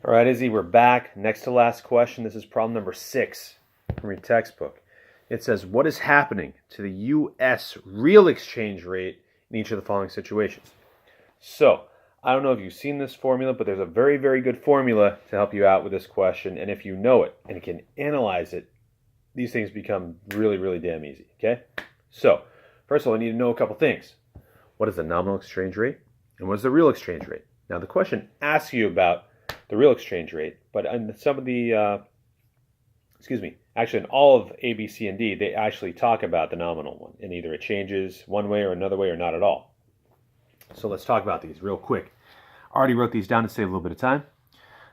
All right, Izzy, we're back. Next to last question. This is problem number 6 from your textbook. It says, what is happening to the U.S. real exchange rate in each of the following situations? So, I don't know if you've seen this formula, but there's a very, very good formula to help you out with this question. And if you know it and can analyze it, these things become really, really damn easy, okay? So, first of all, I need to know a couple things. What is the nominal exchange rate? And what is the real exchange rate? Now, the question asks you about the real exchange rate, but in some of the, actually in all of A, B, C, and D, they actually talk about the nominal one, and either it changes one way or another way or not at all. So let's talk about these real quick. I already wrote these down to save a little bit of time.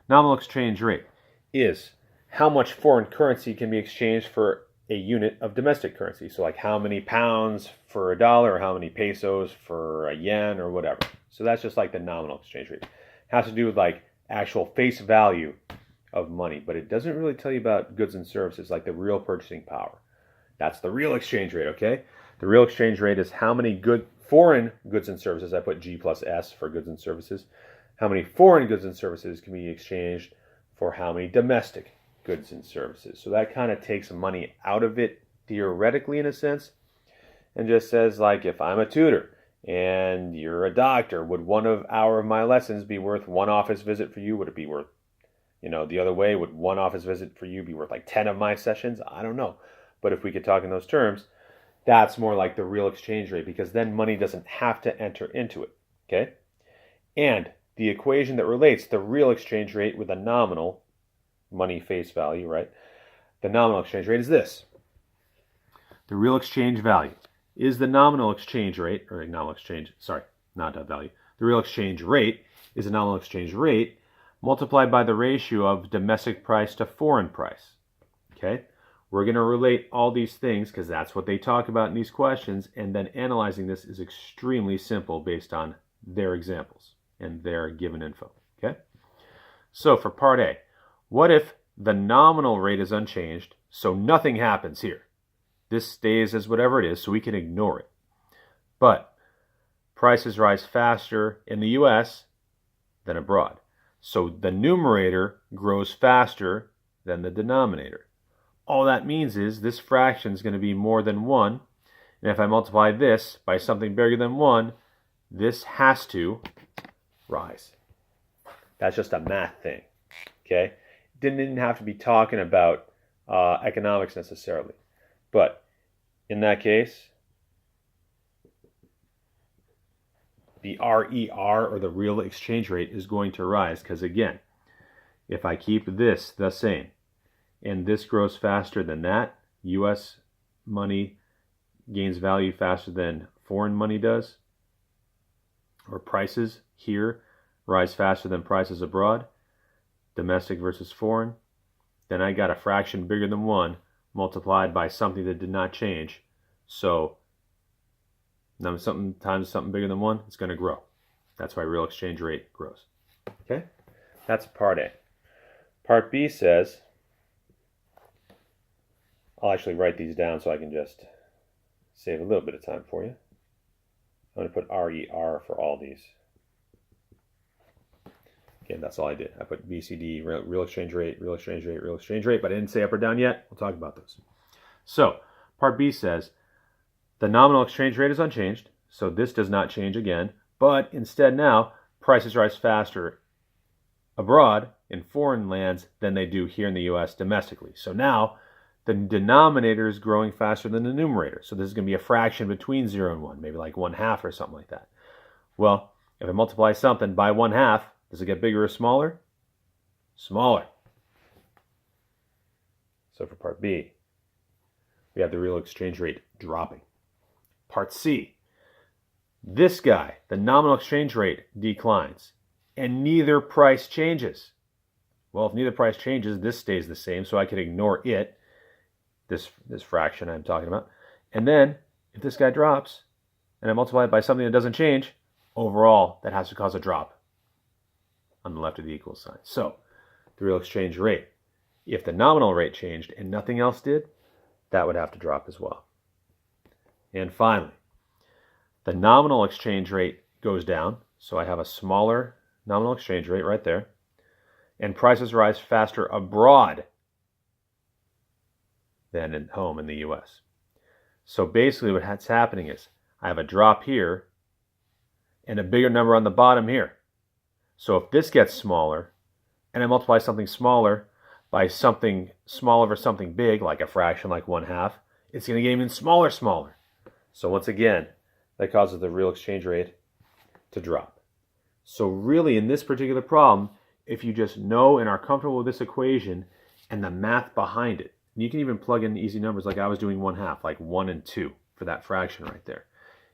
Nominal exchange rate is how much foreign currency can be exchanged for a unit of domestic currency. So like how many pounds for a dollar or how many pesos for a yen or whatever. So that's just like the nominal exchange rate. It has to do with like actual face value of money, but it doesn't really tell you about goods and services like the real purchasing power. That's the real exchange rate, okay? The real exchange rate is how many foreign goods and services, I put G plus S for goods and services, how many foreign goods and services can be exchanged for how many domestic goods and services. So that kind of takes money out of it theoretically in a sense and just says like if I'm a tutor and you're a doctor, would 1 hour of my lessons be worth 1 office visit for you? Would it be worth, the other way? Would 1 office visit for you be worth like 10 of my sessions? I don't know. But if we could talk in those terms, that's more like the real exchange rate because then money doesn't have to enter into it, okay? And the equation that relates the real exchange rate with a nominal money face value, right? The nominal exchange rate is this. The real exchange value is the nominal exchange rate, or nominal exchange, sorry, not that value. The real exchange rate is the nominal exchange rate multiplied by the ratio of domestic price to foreign price, okay? We're going to relate all these things because that's what they talk about in these questions, and then analyzing this is extremely simple based on their examples and their given info, okay? So for part A, what if the nominal rate is unchanged, so nothing happens here? This stays as whatever it is, so we can ignore it. But prices rise faster in the U.S. than abroad. So the numerator grows faster than the denominator. All that means is this fraction is going to be more than 1. And if I multiply this by something bigger than 1, this has to rise. That's just a math thing, okay? Didn't have to be talking about economics necessarily. But in that case, the RER, or the real exchange rate, is going to rise because, again, if I keep this the same and this grows faster than that, U.S. money gains value faster than foreign money does, or prices here rise faster than prices abroad, domestic versus foreign, then I got a fraction bigger than 1 multiplied by something that did not change. So now something times something bigger than 1, it's going to grow. That's why real exchange rate grows. Okay? That's part A. Part B says, I'll actually write these down so I can just save a little bit of time for you. I'm going to put RER for all these. Again, that's all I did. I put BCD, real exchange rate, real exchange rate, real exchange rate, but I didn't say up or down yet. We'll talk about those. So, part B says, the nominal exchange rate is unchanged, so this does not change again, but instead now, prices rise faster abroad in foreign lands than they do here in the U.S. domestically. So now, the denominator is growing faster than the numerator. So this is going to be a fraction between 0 and 1, maybe like 1/2 or something like that. Well, if I multiply something by 1/2, does it get bigger or smaller? Smaller. So for part B, we have the real exchange rate dropping. Part C, this guy, the nominal exchange rate, declines, and neither price changes. Well, if neither price changes, this stays the same, so I can ignore it, this fraction I'm talking about. And then, if this guy drops, and I multiply it by something that doesn't change, overall, that has to cause a drop on the left of the equal sign. So, the real exchange rate, if the nominal rate changed and nothing else did, that would have to drop as well. And finally, the nominal exchange rate goes down, so I have a smaller nominal exchange rate right there. and prices rise faster abroad than at home in the US. So basically what's happening is I have a drop here and a bigger number on the bottom here. So if this gets smaller and I multiply something smaller by something smaller for something big, like a fraction, like 1/2, it's going to get even smaller. So once again, that causes the real exchange rate to drop. So really in this particular problem, if you just know and are comfortable with this equation and the math behind it, you can even plug in easy numbers like I was doing 1/2, like 1 and 2 for that fraction right there.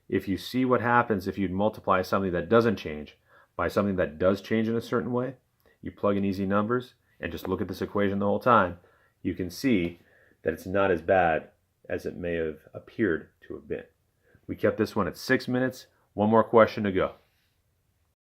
If you see what happens if you multiply something that doesn't change by something that does change in a certain way, you plug in easy numbers and just look at this equation the whole time, you can see that it's not as bad as it may have appeared to have been. We kept this one at 6 minutes. One more question to go.